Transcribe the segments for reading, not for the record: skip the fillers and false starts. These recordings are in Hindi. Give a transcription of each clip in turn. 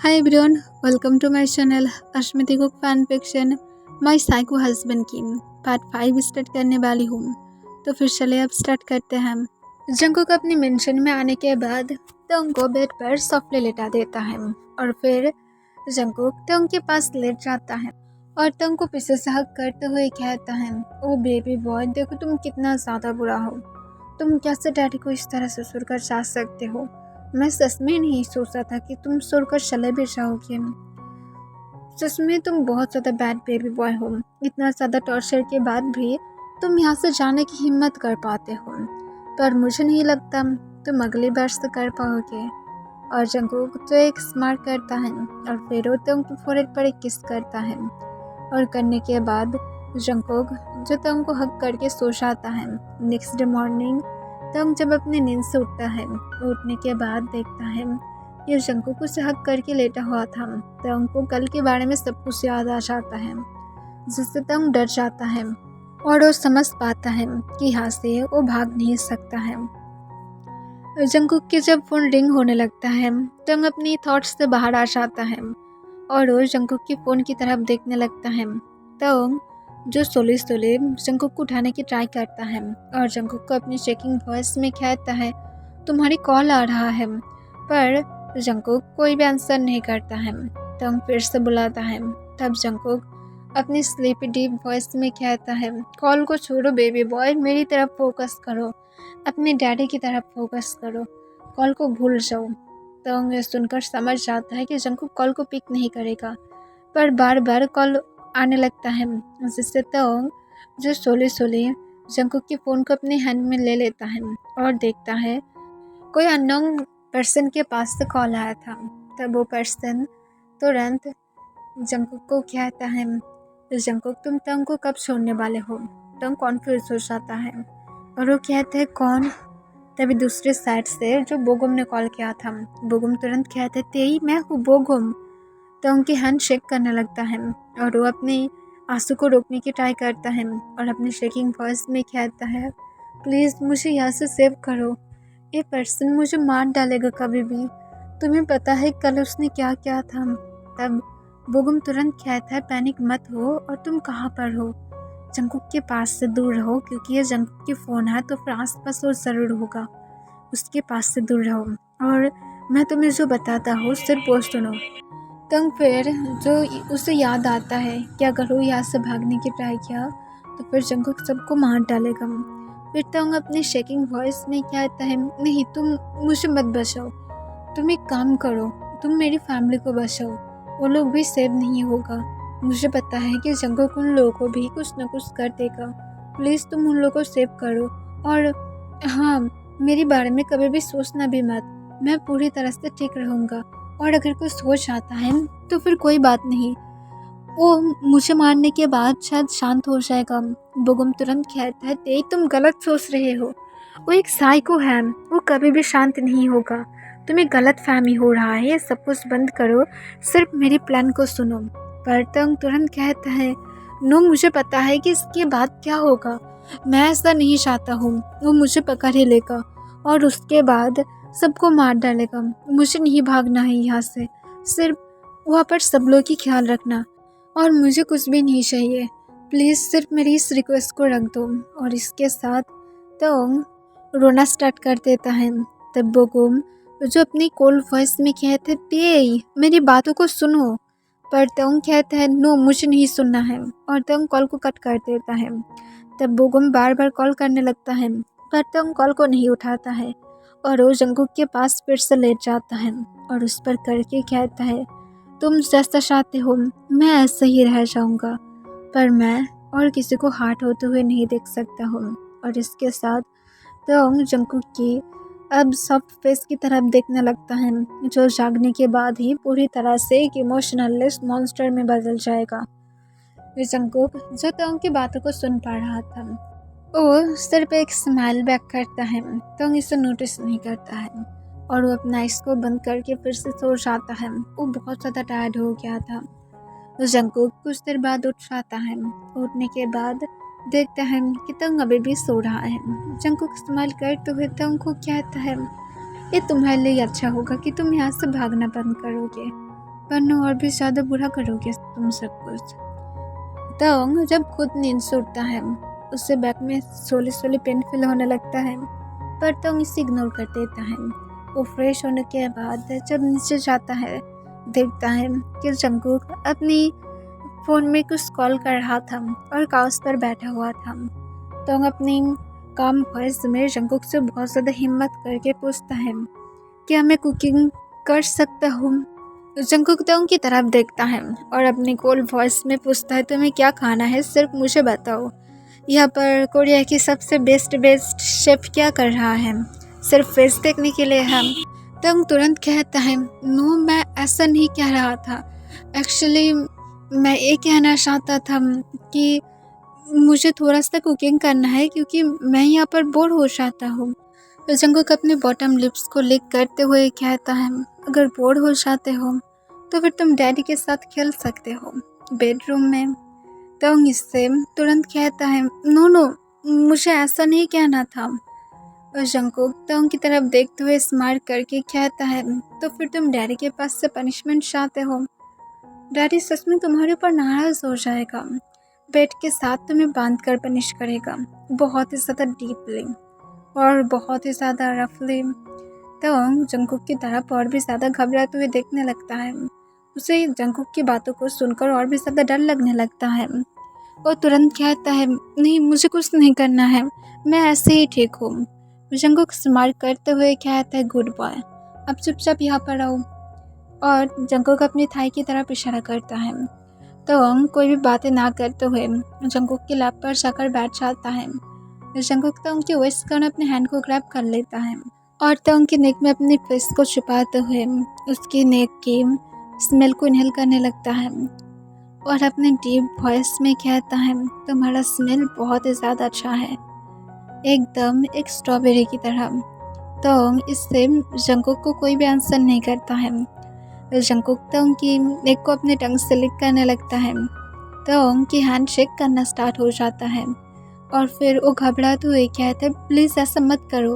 Hi everyone, welcome to my channel Ashmiti cook fan fiction my psycho husband की पार्ट 5 स्टार्ट करने वाली हूँ। तो फिर चले अब स्टार्ट करते हैं। जंकुक अपनी मेंशन में आने के बाद तंग को बेड पर सॉफ्टली लेटा देता है और फिर जंकुक तंग के पास लेट जाता है और तंग को पीछे से हक करते हुए कहता है, ओ बेबी बॉय, देखो तुम कितना ज़्यादा बुरा हो। तुम कैसे डैडी को इस तरह से सुर कर जा सकते हो। मैं सच में नहीं सोचा था कि तुम सुनकर चले भी जाओगे। सच में तुम बहुत ज़्यादा बैड बेबी बॉय हो। इतना ज़्यादा टॉर्चर के बाद भी तुम यहाँ से जाने की हिम्मत कर पाते हो, पर मुझे नहीं लगता तुम अगली बार से कर पाओगे। और जंकुक तो एक स्मार्ट करता है और फिर वो तंग की फोrehead पर एक किस करता है और करने के बाद जंकुक जो तंग को हक करके सो जाता है। नेक्स्ट डे मॉर्निंग तंग जब अपनी नींद से उठता है, उठने के बाद देखता है कि जंकुक उसे हक करके लेटा हुआ था। तंग को कल के बारे में सब कुछ याद आ जाता है, जिससे तंग डर जाता है और वो समझ पाता है कि यहाँ से वो भाग नहीं सकता है। जंकुक के जब फ़ोन रिंग होने लगता है, तंग अपनी थॉट्स से बाहर आ जाता है और वो जंकुक के फ़ोन की तरफ देखने लगता है। तंग जो सोले सोले जंकुक को उठाने की ट्राई करता है और जंकुक को अपनी चेकिंग वॉइस में कहता है, तुम्हारी कॉल आ रहा है, पर जंकुक कोई भी आंसर नहीं करता है। तंग फिर से बुलाता है, तब जंकुक अपनी स्लीपी डीप वॉइस में कहता है, कॉल को छोड़ो बेबी बॉय, मेरी तरफ फोकस करो, अपने डैडी की तरफ फोकस करो, कॉल को भूल जाओ। तंग ये सुनकर समझ जाता है कि जंकुक कॉल को पिक नहीं करेगा, पर बार बार कॉल आने लगता है, जिससे तंग जो सोले सोले जंकुक के फ़ोन को अपने हैंड में ले लेता है और देखता है कोई अननोन पर्सन के पास से कॉल आया था। तब वो पर्सन तुरंत जंकुक को कहता है, जंकुक तुम तंग को कब छोड़ने वाले हो। तंग कॉन्फ्यूज हो जाता है और वो कहते हैं, कौन। तभी दूसरे साइड से जो बोगुम ने कॉल किया था, बोगुम तुरंत कहते, तेई मैं हूँ बोगुम। तंग की हैंड शेक करने लगता है और वो अपने आंसू को रोकने की ट्राई करता है और अपनी शेकिंग वॉइस में कहता है, प्लीज़ मुझे यहाँ से सेव करो, ये पर्सन मुझे मार डालेगा कभी भी। तुम्हें पता है कल उसने क्या किया था। तब बोगुम तुरंत कहता है, पैनिक मत हो और तुम कहाँ पर हो। जंकुक के पास से दूर रहो, क्योंकि ये जंकुक की फ़ोन है तो फिर आस पास वो ज़रूर होगा, उसके पास से दूर रहो और मैं तुम्हें जो बताता हूँ सिर्फ वो सुनो। तंग फिर जो उसे याद आता है कि अगर वो यहाँ से भागने की ट्राई किया तो फिर जंकुक सबको मार डालेगा। फिर तंग अपनी शेकिंग वॉइस में कहता है, नहीं तुम मुझे मत बचाओ, तुम एक काम करो, तुम मेरी फैमिली को बचाओ, वो लोग भी सेव नहीं होगा। मुझे पता है कि जंकुक उन लोगों को भी कुछ न कुछ कर देगा, प्लीज़ तुम उन लोगों को सेव करो। और हाँ, मेरे बारे में कभी भी सोचना भी मत, मैं पूरी तरह से ठीक रहूँगा और अगर कुछ हो जाता है तो फिर कोई बात नहीं, वो मुझे मारने के बाद शायद शांत हो जाएगा। बोगुम तुरंत कहता है, ते तुम गलत सोच रहे हो, वो एक साइको है, वो कभी भी शांत नहीं होगा, तुम्हें गलत फहमी हो रहा है, ये सब कुछ बंद करो, सिर्फ मेरी प्लान को सुनो। पर तंग तुरंत कहता है, नो मुझे पता है कि इसके बाद क्या होगा, मैं ऐसा नहीं चाहता हूँ, वो मुझे पकड़ ही लेगा और उसके बाद सबको मार डालेगा। मुझे नहीं भागना है यहाँ से, सिर्फ वहाँ पर सब लोग की ख्याल रखना और मुझे कुछ भी नहीं चाहिए, प्लीज़ सिर्फ मेरी इस रिक्वेस्ट को रख दो। और इसके साथ तंग रोना स्टार्ट कर देता है। तब बोगुम जो अपनी कोल्ड वॉइस में कहते, ते मेरी बातों को सुनो, पर तंग कहता है, नो मुझे नहीं सुनना है और तंग कॉल को कट कर देता है। तब बोगुम बार बार कॉल करने लगता है, पर तंग कॉल को नहीं उठाता है और वो जंकुक के पास फिर से लेट जाता है और उस पर करके कहता है, तुम जैसा चाहते हो मैं ऐसे ही रह जाऊंगा, पर मैं और किसी को हार्ट होते हुए नहीं देख सकता हूँ। और इसके साथ तंग जंकुक की अब सॉफ्ट फेस की तरफ देखने लगता है, जो जागने के बाद ही पूरी तरह से एक इमोशनलेस मॉन्स्टर में बदल जाएगा। जंकुक जो तंग की बातों को सुन पा रहा था, वो सिर्फ एक स्माइल बैक करता है, तंग इसे नोटिस नहीं करता है और वो अपना आइस को बंद करके फिर से सो जाता है। वो बहुत ज़्यादा टायर्ड हो गया था। जंकुक कुछ देर बाद उठ जाता है, उठने के बाद देखता है कि तंग अभी भी सो रहा है। जंकुक स्माइल करते हुए तंग को कहता है, ये तुम्हारे लिए अच्छा होगा कि तुम यहाँ से भागना बंद करोगे वरना और भी ज़्यादा बुरा करोगे तुम सब कुछ। तंग जब खुद नींद से उठता है उससे बैक में स्लोली स्लोली पेन फील होने लगता है, पर तंग इसे इग्नोर कर देता है। वो फ्रेश होने के बाद जब नीचे जाता है देखता है कि जंगकुक अपनी फ़ोन में कुछ कॉल कर रहा था और काउच पर बैठा हुआ था। तंग अपनी काम वॉइस में जंगकुक से बहुत ज़्यादा हिम्मत करके पूछता है क्या मैं कुकिंग कर सकता हूँ। जंगकुक तंग की तरफ देखता है और अपनी कोल्ड वॉइस में पूछता है तुम्हें क्या खाना है, सिर्फ मुझे बताओ। यहाँ पर कोरिया की सबसे बेस्ट शेफ क्या कर रहा है, सिर्फ फेस देखने के लिए हम। तंग तुरंत कहता है नो, मैं ऐसा नहीं कह रहा था। एक्चुअली मैं ये कहना चाहता था कि मुझे थोड़ा सा कुकिंग करना है क्योंकि मैं यहाँ पर बोर हो जाता हूँ। जंगकुक अपने बॉटम लिप्स को लिक करते हुए कहता है अगर बोर हो जाते हो तो फिर तुम डैडी के साथ खेल सकते हो बेडरूम में। तंग इससे तुरंत कहता है नो नो, मुझे ऐसा नहीं कहना था। और जंगकुक तंग की तरफ देखते हुए स्माइल करके कहता है तो फिर तुम डैडी के पास से पनिशमेंट चाहते हो। डैडी सच में तुम्हारे ऊपर नाराज हो जाएगा, बेड के साथ तुम्हें बांध कर पनिश करेगा, बहुत ही ज़्यादा डीपली और बहुत ही ज़्यादा रफली। तंग जंगकुक की तरफ और भी ज़्यादा घबराते हुए देखने लगता है। उसे जंगकुक की बातों को सुनकर और भी ज़्यादा डर लगने लगता है। वो तुरंत कहता है नहीं, मुझे कुछ नहीं करना है, मैं ऐसे ही ठीक हूँ। जंगकुक स्माइल करते हुए कहता है गुड बॉय, अब चुपचाप यहाँ पर आओ। और जंगकुक अपनी थाई की तरफ इशारा करता है। तंग कोई भी बातें ना करते हुए जंगकुक के लैप पर जाकर बैठ जाता है। जंगकुक तंग के वेस्ट कर अपने हैंड को ग्रैब कर लेता है और तंग की नेक में अपनी फेस को छुपाते हुए उसकी नेक की स्मेल को इनहेल करने लगता है और अपने डीप वॉइस में कहता है तुम्हारा स्मेल बहुत ही ज़्यादा अच्छा है, एकदम एक स्ट्रॉबेरी की तरह। तंग इससे जंगकुक को कोई भी आंसर नहीं करता है। जंगकुक तंग की नेक को अपने टंग से लिक करने लगता है। तंग की हैंड शेक करना स्टार्ट हो जाता है और फिर वो घबराते हुए कहता है प्लीज़ ऐसा मत करो।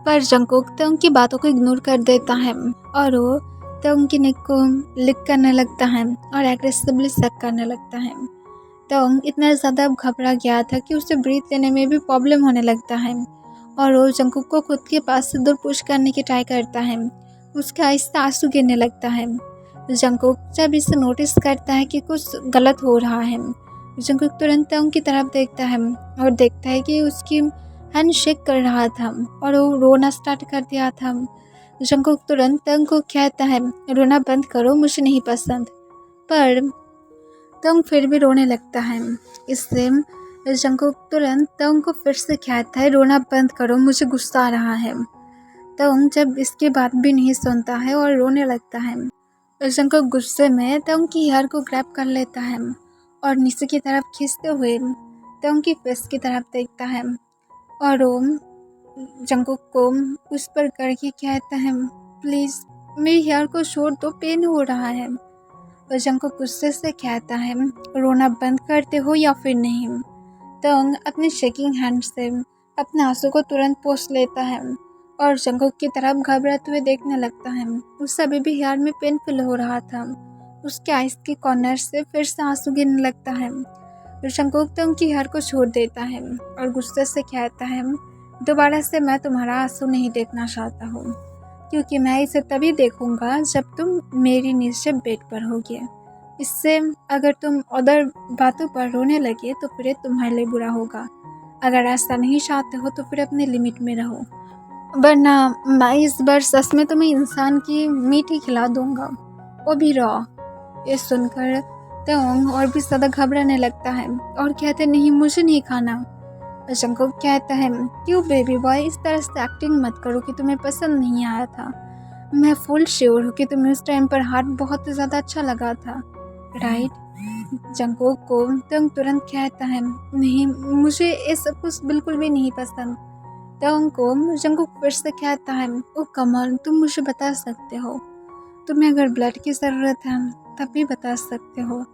पर जंगकुक तंग की बातों को इग्नोर कर देता है और वो तंग की नेक को लिक करने लगता है और एग्रेसिवली सक करने लगता है। तंग इतना ज़्यादा घबरा गया था कि उसे ब्रीथ लेने में भी प्रॉब्लम होने लगता है और वो जंगकुक को खुद के पास से दूर पुश करने की ट्राई करता है। उसके आँख से आंसू गिरने लगता है। जंगकुक जब इसे नोटिस करता है कि कुछ गलत हो रहा है, जंगकुक तुरंत तंग की तरफ देखता है और देखता है कि उसकी हैंड शेक कर रहा था और वो रोना स्टार्ट कर दिया था। जंगकुक तुरंत तंग को कहता है रोना बंद करो, मुझे नहीं पसंद। पर तंग फिर भी रोने लगता है। इससे जंगकुक तुरंत तंग को फिर से कहता है रोना बंद करो, मुझे गुस्सा आ रहा है। तंग जब इसकी बात भी नहीं सुनता है और रोने लगता है। जंगकुक गुस्से में तंग की हेयर को ग्रैब कर लेता है और नीचे की तरफ खींचते हुए तंग की फेस की तरफ देखता है और वो जंगकुक को उस पर करके कहता है प्लीज़ मेरी हेयर को छोड़ दो, पेन हो रहा है। और जंगकुक गुस्से से कहता है रोना बंद करते हो या फिर नहीं। तंग अपने शेकिंग हैंड से अपने आंसू को तुरंत पोंछ लेता है और जंगकुक की तरफ घबराते हुए देखने लगता है। उसे अभी भी हेयर में पेन फील हो रहा था। उसके आइस के कॉर्नर से फिर से आंसू गिरने लगता है। जंगकुक तंग की हेयर को छोड़ देता है और गुस्से से कहता है दोबारा से मैं तुम्हारा आंसू नहीं देखना चाहता हूँ, क्योंकि मैं इसे तभी देखूंगा जब तुम मेरी नीचे बेड पर होगे। इससे अगर तुम अदर बातों पर रोने लगे तो फिर तुम्हारे लिए बुरा होगा। अगर ऐसा नहीं चाहते हो तो फिर अपने लिमिट में रहो, वरना मैं इस बार सच में तुम्हें इंसान की मीट ही खिला दूंगा, वो भी रॉ। ये सुनकर तंग और भी ज़्यादा घबराने लगता है और कहते नहीं, मुझे नहीं खाना। जंगकुक कहता है क्यों बेबी बॉय, इस तरह से एक्टिंग मत करो कि तुम्हें पसंद नहीं आया था। मैं फुल श्योर हूँ कि तुम्हें उस टाइम पर हार्ट बहुत ही ज़्यादा अच्छा लगा था, राइट। जंगकुक को तंग तुरंत कहता है नहीं, मुझे ये सब कुछ बिल्कुल भी नहीं पसंद। तंग को जंगकुक फिर से कहता है ओ कमल, तुम मुझे बता सकते हो, तुम्हें अगर ब्लड की ज़रूरत है तब भी बता सकते हो,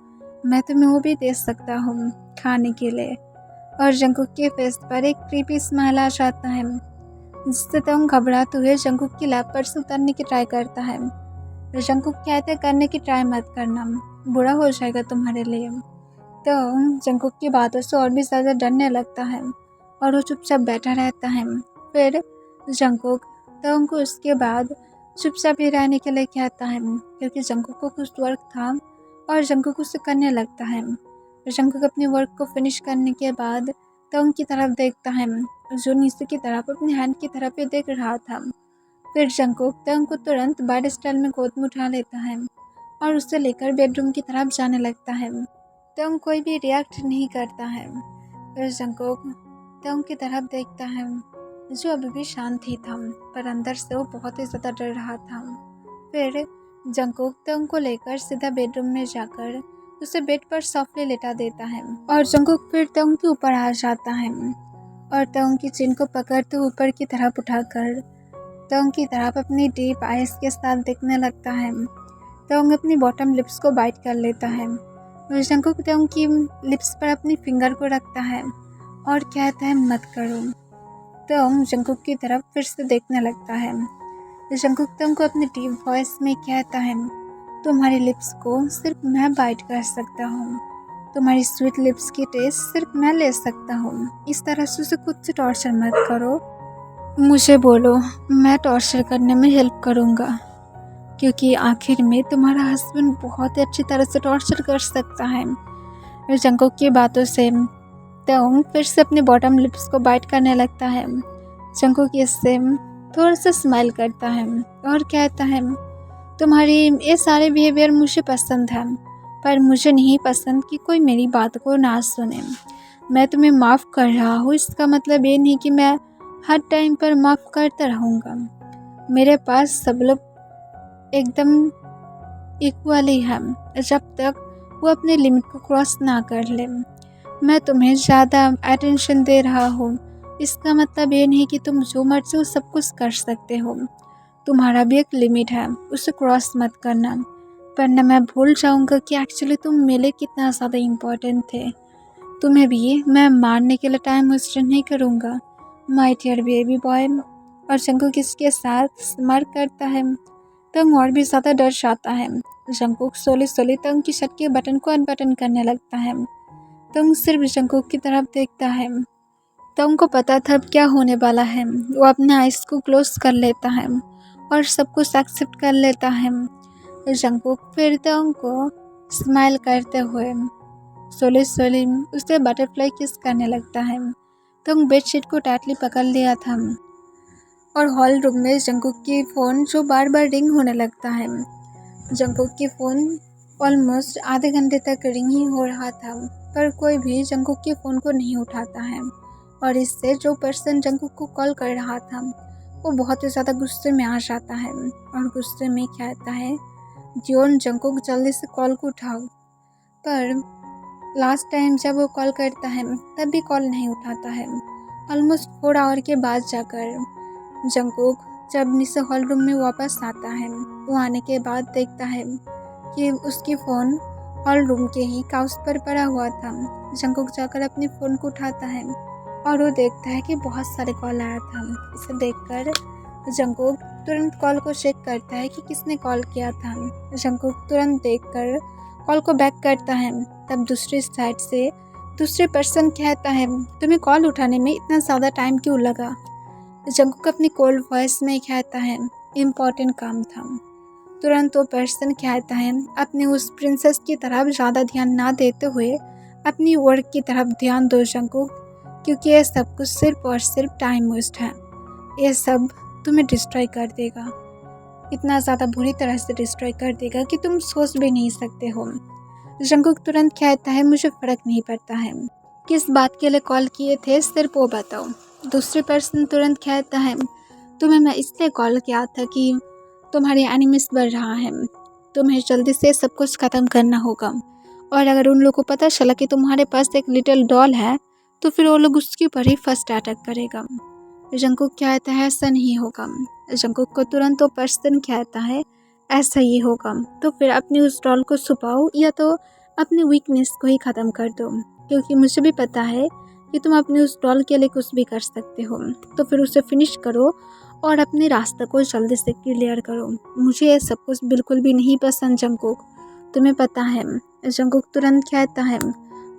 मैं तुम्हें वो भी दे सकता हूँ खाने के लिए। और जंगकुक के फेस पर एक क्रीपी स्माइल आ जाता है, जिससे तंग घबराते हुए जंगकुक की लैप पर से उतरने की ट्राई करता है। जंकुक कहते करने की ट्राई मत करना, बुरा हो जाएगा तुम्हारे लिए। तो जंकुक की बातों से और भी ज़्यादा डरने लगता है और वो चुपचाप बैठा रहता है। फिर जंकुक तो उनको उसके बाद चुपचाप ही रहने के लिए कहता है, क्योंकि जंकुक को कुछ वर्क था और जंकुक उसे करने लगता है। जंकुक अपने वर्क को फिनिश करने के बाद तो उनकी तरफ देखता है, जो नीचे की तरफ अपनी हैंड की तरफ ही देख रहा था। फिर जंकुक तो उनको तुरंत बैड स्टाइल में गोद में उठा लेता है और उसे लेकर बेडरूम की तरफ जाने लगता है। तंग कोई भी रिएक्ट नहीं करता है। फिर जंकुक तंग की तरफ देखता है, जो अभी भी शांत ही था, पर अंदर से वो बहुत ही ज़्यादा डर रहा था। फिर जंकुक तंग को लेकर सीधा बेडरूम में जाकर उसे बेड पर सॉफ्टली लेटा देता है और जंकुक फिर तंग के ऊपर आ जाता है और तंग की चिन को पकड़ते ऊपर की तरफ उठाकर तंग की तरफ अपनी डीप आइज के साथ देखने लगता है। तंग अपनी बॉटम लिप्स को बाइट कर लेता है। जंकुक तंग की लिप्स पर अपनी फिंगर को रखता है और कहता है मत करो। तंग जंकुक की तरफ फिर से देखने लगता है। जंकुक तंग को अपनी डीप वॉइस में कहता है, तुम्हारी लिप्स को सिर्फ मैं बाइट कर सकता हूँ, तुम्हारी स्वीट लिप्स की टेस्ट सिर्फ मैं ले सकता हूँ। इस तरह से उसे खुद से टॉर्चर मत करो, मुझे बोलो, मैं टॉर्चर करने में हेल्प करूँगा, क्योंकि आखिर में तुम्हारा हस्बैंड बहुत ही अच्छी तरह से टॉर्चर कर सकता है। जंकुक की बातों से तंग फिर से अपने बॉटम लिप्स को बाइट करने लगता है। जंकुक इससे थोड़ा सा स्माइल करता है और कहता है, तुम्हारी ये सारे बिहेवियर मुझे पसंद है, पर मुझे नहीं पसंद कि कोई मेरी बात को ना सुने। मैं तुम्हें माफ़ कर रहा हूँ, इसका मतलब ये नहीं कि मैं हर टाइम पर माफ़ करता रहूँगा। मेरे पास सब लोग एकदम इक्वली है, जब तक वो अपने लिमिट को क्रॉस ना कर ले। मैं तुम्हें ज़्यादा अटेंशन दे रहा हूँ, इसका मतलब ये नहीं कि तुम जो मर्जी वो सब कुछ कर सकते हो। तुम्हारा भी एक लिमिट है, उसे क्रॉस मत करना, वरना मैं भूल जाऊँगा कि एक्चुअली तुम मेरे लिए कितना ज़्यादा इम्पोर्टेंट थे। तुम्हें भी मैं मारने के लिए टाइम वेस्ट नहीं करूँगा, माय डियर बेबी बॉय। और जंकुक इसके साथ स्माइल करता है। तंग और भी ज़्यादा डर जाता है। जंकुक सोली सोली तंग की शर्ट के बटन को अनबटन करने लगता है। तंग सिर्फ जंकुक की तरफ देखता है। तंग को पता था अब क्या होने वाला है। वो अपने आइज़ को क्लोज कर लेता है और सब कुछ एक्सेप्ट कर लेता है। जंकुक फिर तंग को स्माइल करते हुए सोली सोली उसे बटरफ्लाई किस करने लगता है। तंग बेडशीट को टाइटली पकड़ लिया था और हॉल रूम में जंकुक की फ़ोन जो बार बार रिंग होने लगता है। जंकुक की फ़ोन ऑलमोस्ट आधे घंटे तक रिंग ही हो रहा था, पर कोई भी जंकुक के फ़ोन को नहीं उठाता है और इससे जो पर्सन जंकुक को कॉल कर रहा था वो बहुत ही ज़्यादा गुस्से में आ जाता है और गुस्से में कहता है, जियोन जंकुक जल्दी से कॉल को उठाओ। पर लास्ट टाइम जब वो कॉल करता है तब भी कॉल नहीं उठाता है। ऑलमोस्ट 4 आवर के बाद जाकर जंकुक जब नीचे हॉल रूम में वापस आता है, वो आने के बाद देखता है कि उसकी फ़ोन हॉल रूम के ही काउच पर पड़ा हुआ था। जंकुक जाकर अपने फ़ोन को उठाता है और वो देखता है कि बहुत सारे कॉल आया था। इसे देखकर जंकुक तुरंत कॉल को चेक करता है कि किसने कॉल किया था। जंकुक तुरंत देखकर कॉल को बैक करता है। तब दूसरी साइड से दूसरे पर्सन कहता है, तुम्हें कॉल उठाने में इतना ज़्यादा टाइम क्यों लगा? जंकुक अपनी कोल्ड वॉइस में कहता है, इम्पोर्टेंट काम था। तुरंत वो पर्सन कहता है, अपने उस प्रिंसेस की तरफ ज़्यादा ध्यान ना देते हुए अपनी वर्क की तरफ ध्यान दो जंकुक, क्योंकि ये सब कुछ सिर्फ और सिर्फ टाइम वेस्ट है। ये सब तुम्हें डिस्ट्रॉय कर देगा, इतना ज़्यादा बुरी तरह से डिस्ट्रॉय कर देगा कि तुम सोच भी नहीं सकते हो। जंकुक तुरंत कहता है, मुझे फ़र्क नहीं पड़ता है, किस बात के लिए कॉल किए थे सिर्फ वो बताओ। दूसरी पर्सन तुरंत कहता है, तुम्हें मैं इसलिए कॉल किया था कि तुम्हारी एनिमीज बढ़ रहा है, तुम्हें जल्दी से सब कुछ ख़त्म करना होगा, और अगर उन लोगों को पता चला कि तुम्हारे पास एक लिटिल डॉल है तो फिर वो लोग उसके ऊपर ही फर्स्ट अटैक करेगा। जंकुक कहता है, ऐसा नहीं होगा। जंकुक को तुरंत वो पर्सन कहता है, ऐसा ही होगा, तो फिर अपनी उस डॉल को छुपाओ या तो अपनी वीकनेस को ही ख़त्म कर दो, क्योंकि मुझे भी पता है कि तुम अपने उस डॉल के लिए कुछ भी कर सकते हो, तो फिर उसे फिनिश करो और अपने रास्ते को जल्दी से क्लियर करो। मुझे ये सब कुछ बिल्कुल भी नहीं पसंद जंगकुक, तुम्हें पता है। जंगकुक तुरंत कहता है,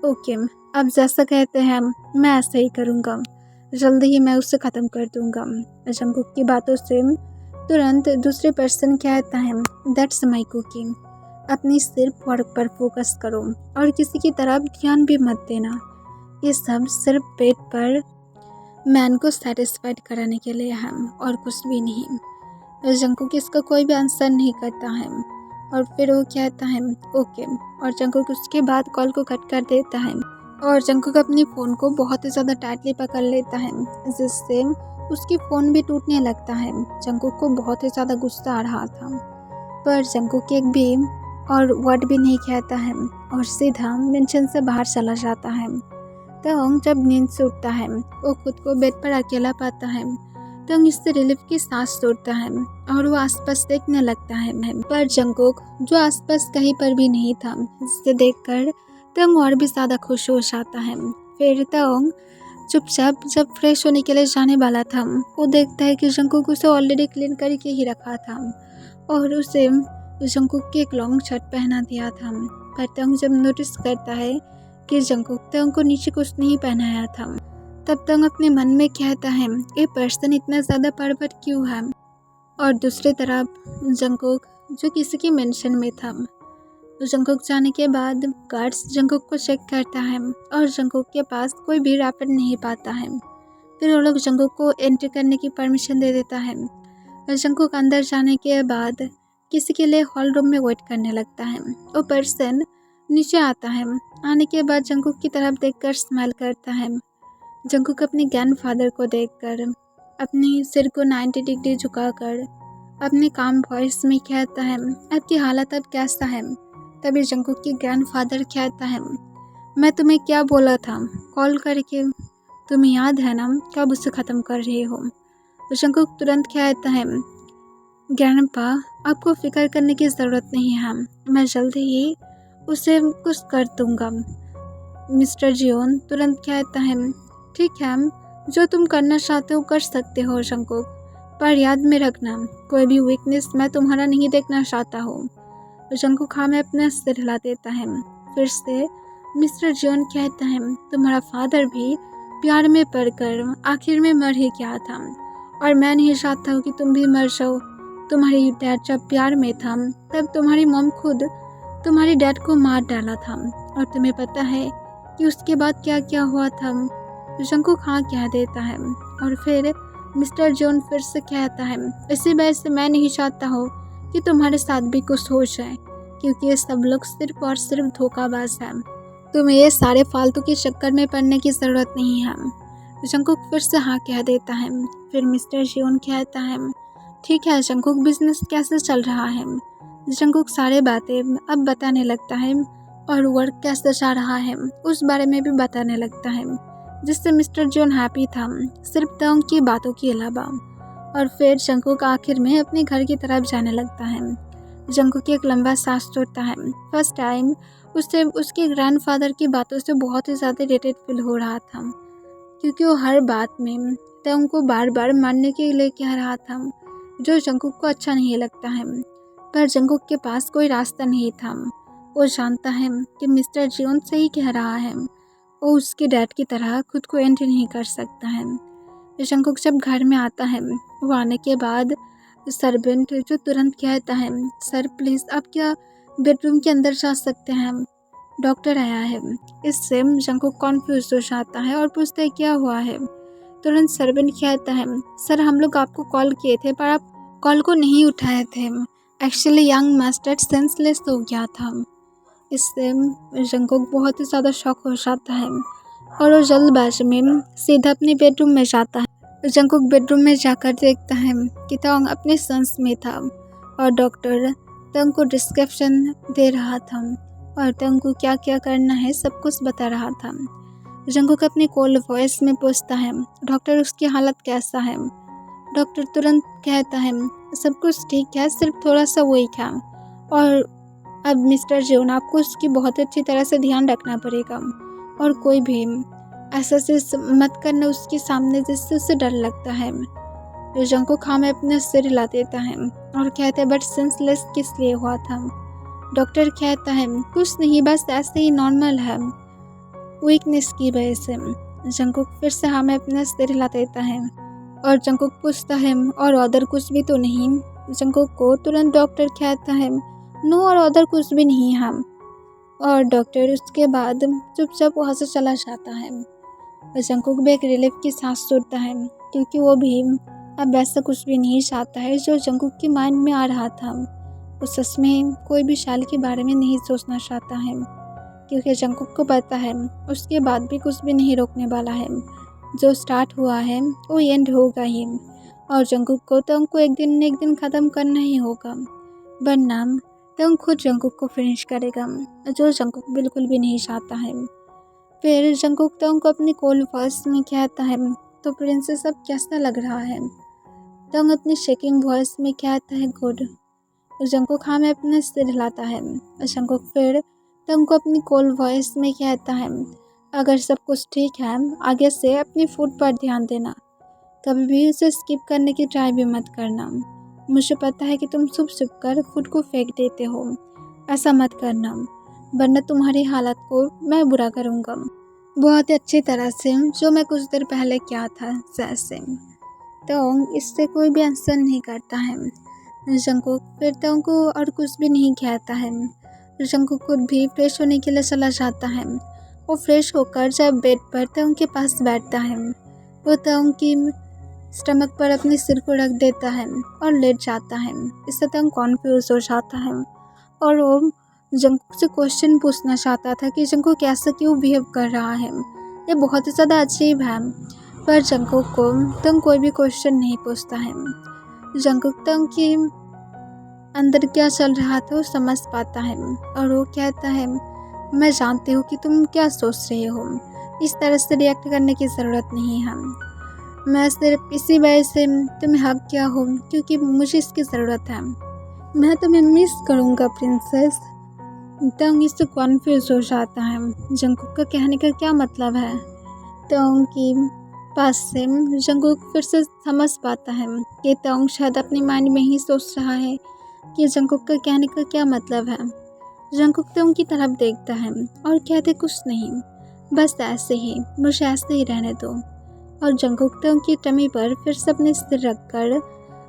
ओके, अब जैसा कहते हैं मैं ऐसा ही करूँगा, जल्दी ही मैं उसे ख़त्म कर दूँगा। जंगकुक की बातों से तुरंत दूसरे पर्सन कहता है, दैट्स माई कुकिंग, अपनी सिर्फ वर्क पर फोकस करो और किसी की तरफ ध्यान भी मत देना। ये सब सिर्फ पेट पर मैन को सेटिस्फाइड कराने के लिए है और कुछ भी नहीं। जंगकुक इसका कोई भी आंसर नहीं करता है और फिर वो कहता है ओके, और जंगकुक उसके बाद कॉल को कट कर देता है और जंगकुक अपनी फ़ोन को बहुत ही ज़्यादा टाइटली पकड़ लेता है, जिससे उसकी फ़ोन भी टूटने लगता है। जंगकुक को बहुत ही ज़्यादा गुस्सा आ रहा था, पर जंगकुक एक भी और वर्ड भी नहीं कहता है और सीधा मेंशन से बाहर चला जाता है। तंग जब नींद से उठता है, वो खुद को बेड पर अकेला पाता है। तंग इससे रिलीफ की सांस छोड़ता है और वो आसपास देखने लगता है, पर जंगकुक जो आसपास कहीं पर भी नहीं था, जिसे देखकर तंग और भी ज़्यादा खुश हो जाता है। फिर तंग चुपचाप जब फ्रेश होने के लिए जाने वाला था, वो देखता है कि जंगकुक उसे ऑलरेडी क्लीन करके ही रखा था और उसे जंगकुक की एक लॉन्ग शर्ट पहना दिया था। पर तंग जब नोटिस करता है कि जंगकुक तंग को नीचे कुछ नहीं पहनाया था, तब तंग अपने मन में कहता है ये पर्सन इतना ज़्यादा परवट क्यों है। और दूसरी तरफ जंगकुक जो किसी की मेंशन में था, जंगकुक जाने के बाद गार्ड्स जंगकुक को चेक करता है और जंगकुक के पास कोई भी रैपर नहीं पाता है। फिर वो लोग जंगकुक को एंट्री करने की परमिशन दे देता है। जंगकुक अंदर जाने के बाद किसी के लिए हॉल रूम में वेट करने लगता है। वो पर्सन नीचे आता है। आने के बाद जंगकुक की तरफ देखकर स्माइल करता है। जंगकुक अपने ग्रैंडफादर को देखकर अपने सिर को 90 डिग्री झुकाकर अपने काम वॉइस में कहता है, आपकी हालत अब कैसा है। तभी जंगकुक की ग्रैंडफादर कहता है, मैं तुम्हें क्या बोला था कॉल करके, तुम्हें याद है ना, कब उसे ख़त्म कर रहे हो। जंगकुक तुरंत कहता है, ग्रैंडपा आपको फिक्र करने की ज़रूरत नहीं है, मैं जल्दी ही उसे कुछ कर दूंगा। मिस्टर जियोन तुरंत कहता है, ठीक है, जो तुम करना चाहते हो कर सकते हो जंगकुक, पर याद में रखना कोई भी वीकनेस मैं तुम्हारा नहीं देखना चाहता हूँ। जंगकुक हाँ में अपना सिर हिला देता है। फिर से मिस्टर जियोन कहता है, तुम्हारा फादर भी प्यार में पड़कर आखिर में मर ही गया था और मैं नहीं चाहता हूँ कि तुम भी मर जाओ। तुम्हारी डैड जब प्यार में था तब तुम्हारी मॉम खुद तुम्हारी डैड को मार डाला था और तुम्हें पता है कि उसके बाद क्या क्या हुआ था। जंगकुक हाँ कह देता है और फिर मिस्टर जॉन फिर से कहता है, इसी वजह से मैं नहीं चाहता हूँ कि तुम्हारे साथ भी कुछ हो जाए, क्योंकि ये सब लोग सिर्फ और सिर्फ धोखाबाज हैं। तुम्हें ये सारे फालतू के चक्कर में पड़ने की ज़रूरत नहीं है। जंगकुक फिर से हाँ कह देता है। फिर मिस्टर जियोन कहता है, ठीक है जंगकुक, बिजनेस कैसे चल रहा है। जंगकुक सारे बातें अब बताने लगता है और वर्क कैसे जा रहा है उस बारे में भी बताने लगता है, जिससे मिस्टर जॉन हैप्पी था, सिर्फ तंग की बातों के अलावा। और फिर जंगकुक आखिर में अपने घर की तरफ जाने लगता है। जंगकुक एक लंबा सांस छोड़ता है। फर्स्ट टाइम उससे उसके ग्रैंडफादर की बातों से बहुत ही ज़्यादा इरिटेट फील हो रहा था, क्योंकि वो हर बात में तंग को बार बार मारने के लिए कह रहा था, जो जंगकुक को अच्छा नहीं लगता है। पर जंगकुक के पास कोई रास्ता नहीं था। वो जानता है कि मिस्टर जियोन सही कह रहा है, वो उसके डैड की तरह खुद को एंट्री नहीं कर सकता है। जंगकुक जब घर में आता है, वो आने के बाद सर्वेंट जो तुरंत कहता है, सर प्लीज़ आप क्या बेडरूम के अंदर जा सकते हैं, डॉक्टर आया है। इससे जंगकुक कॉन्फ्यूज हो जाता है और पूछता है क्या हुआ है। तुरंत सर्वेंट कहता है, सर हम लोग आपको कॉल किए थे पर आप कॉल को नहीं उठाए थे। एक्चुअली यंग मास्टर सेंसलेस हो गया था। इससे जंगकुक बहुत ही ज़्यादा शॉक हो जाता है और वो जल्दबाजी में सीधा अपने बेडरूम में जाता है। जंगकुक बेडरूम में जाकर देखता है कि तंग अपने संस में था और डॉक्टर तंग को डिस्क्रिप्शन दे रहा था और तंग को क्या क्या करना है सब कुछ बता रहा था। जंगकुक अपने कोल्ड वॉइस में पूछता है, डॉक्टर उसकी हालत कैसा है। डॉक्टर तुरंत कहता है, सब कुछ ठीक है, सिर्फ थोड़ा सा वीक है और अब मिस्टर जियोन आपको उसकी बहुत अच्छी तरह से ध्यान रखना पड़ेगा और कोई भी ऐसा चीज़ मत करना उसके सामने जिससे उसे डर लगता है। जंकुक हाँ में अपना सिर हिला देता है और कहता है बट सेंसलेस किस लिए हुआ था। डॉक्टर कहता है कुछ नहीं, बस ऐसे ही नॉर्मल है, वीकनेस की वजह से। जंकुक फिर से हाँ में अपना सिर हिला देता है और जंकुक पूछता है और अदर कुछ भी तो नहीं। जंकुक को तुरंत डॉक्टर कहता है नो, और अदर कुछ भी नहीं है। और डॉक्टर उसके बाद चुपचाप वहाँ से चला जाता है। जंकुक भी एक रिलीफ की सांस छोड़ता है क्योंकि वो भी अब वैसा कुछ भी नहीं चाहता है जो जंकुक के माइंड में आ रहा था। वो सच में कोई भी शाल के बारे में नहीं सोचना चाहता है क्योंकि जंकुक को पता है उसके बाद भी कुछ भी नहीं रोकने वाला है। जो स्टार्ट हुआ है वो एंड होगा ही, और जंकुक को तो उनको एक दिन न एक दिन ख़त्म करना ही होगा, वरना तो खुद जंकुक को फिनिश करेगा, जो जंकुक बिल्कुल भी नहीं चाहता है। फिर जंकुक तो उनको अपनी कोल्ड वॉइस में कहता है तो प्रिंसेस अब कैसा लग रहा है। तो अपनी शेकिंग वॉइस में कहता है गुड। जंकुक हाँ में अपना सिर हिलाता है। जंकुक फिर तो उनको अपनी कोल्ड वॉइस में कहता है अगर सब कुछ ठीक है आगे से अपनी फूड पर ध्यान देना, कभी भी उसे स्किप करने की ट्राई भी मत करना। मुझे पता है कि तुम छुप छुप कर फूड को फेंक देते हो, ऐसा मत करना वरना तुम्हारी हालत को मैं बुरा करूँगा, बहुत ही अच्छी तरह से जो मैं कुछ देर पहले किया था जैसे। तो इससे कोई भी आंसर नहीं करता है। जंकुक फिर तो उनको और कुछ भी नहीं कहता है। जंकुक खुद भी फ्रेश होने के लिए चला जाता है। वो फ्रेश होकर जब बेड पर तो उनके पास बैठता है, वो तो उनकी स्टमक पर अपने सिर को रख देता है और लेट जाता है। इससे तो कॉन्फ्यूज हो जाता है और वो जंकुक से क्वेश्चन पूछना चाहता था कि जंकुक ऐसा क्यों बिहेव कर रहा है, ये बहुत ही ज़्यादा अजीब है, पर जंकुक को तुम कोई भी क्वेश्चन नहीं पूछता है। जंकुक तुम कि अंदर क्या चल रहा था वो समझ पाता है और वो कहता है मैं जानती हूँ कि तुम क्या सोच रहे हो, इस तरह से रिएक्ट करने की ज़रूरत नहीं है। मैं सिर्फ इसी वजह से तुम्हें हक किया हूँ क्योंकि मुझे इसकी ज़रूरत है। मैं तुम्हें मिस करूँगा प्रिंसेस। तंग इससे कॉन्फ्यूज हो जाता है जंकुक का कहने का क्या मतलब है। तंग की पास से जंकुक फिर से समझ पाता है कि तंग शायद अपने माइंड में ही सोच रहा है कि जंकुक का कहने का क्या मतलब है। जंकुक तंग की तरफ देखता है और कहते कुछ नहीं, बस ऐसे ही, मुझे ऐसे ही रहने दो। और जंकुक तंग की टमी पर फिर से अपने सिर रखकर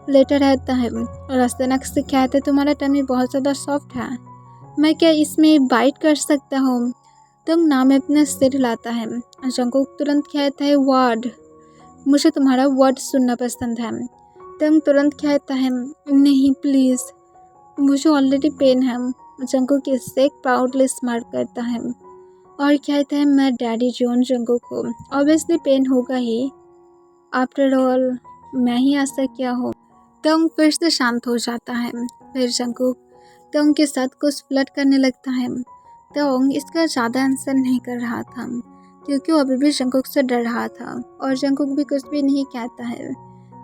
लेटा रहता है और अचानक से कहते तुम्हारा टमी बहुत ज़्यादा सॉफ्ट है, मैं क्या इसमें बाइट कर सकता हूँ। तंग नाम में अपना सिर हिलाता है। जंकुक तुरंत कहता है वर्ड, मुझे तुम्हारा वर्ड सुनना पसंद है। तंग तुरंत कहता है नहीं प्लीज़, मुझे ऑलरेडी पेन है। जंकुक इससे एक प्राउडली स्माइल करता है और कहता है मैं डैडी जॉन जंकुक को ऑब्वियसली पेन होगा ही, आफ्टर ऑल मैं ही ऐसा क्या हो। तंग फिर से शांत हो जाता है। फिर जंकुक तंग के साथ कुछ फ्लर्ट करने लगता है। तंग इसका ज़्यादा आंसर नहीं कर रहा था क्योंकि वो अभी भी जंकुक से डर रहा था और जंकुक भी कुछ भी नहीं कहता है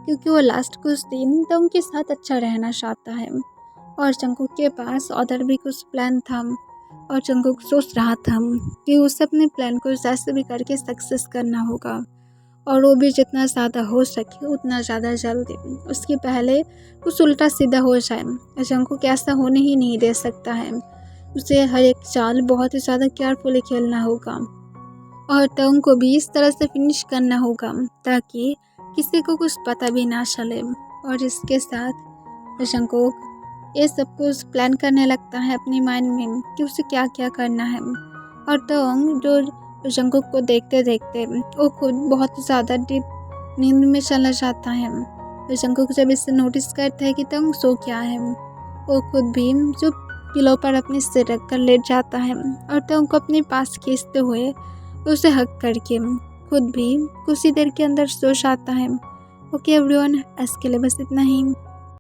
क्योंकि वो लास्ट कुछ दिन तंग के साथ अच्छा रहना चाहता है और जंकुक के पास उधर भी कुछ प्लान था और जंकुक सोच रहा था कि उसे अपने प्लान को जैसे भी करके सक्सेस करना होगा और वो भी जितना ज़्यादा हो सके उतना ज़्यादा जल्दी, उसके पहले कुछ उल्टा सीधा हो जाए। जंकुक ऐसा होने ही नहीं दे सकता है, उसे हर एक चाल बहुत ही ज़्यादा केयरफुली खेलना होगा और तंग को भी इस तरह से फिनिश करना होगा ताकि किसी को कुछ पता भी ना चले। और इसके साथ जंकुक ये सब कुछ प्लान करने लगता है अपनी माइंड में कि उसे क्या क्या करना है। और तंग जो जंकुक को देखते देखते वो खुद बहुत ज़्यादा डीप नींद में चला जाता है। जंकुक जब इसे नोटिस करता है कि तंग सो क्या है, वो खुद भी जो पिलो पर अपने सिर रख कर लेट जाता है और तंग को अपने पास खींचते हुए उसे हक करके खुद भी कुछ ही देर के अंदर सो जाता है। ओके एवरीवन, आज के लिए बस इतना ही।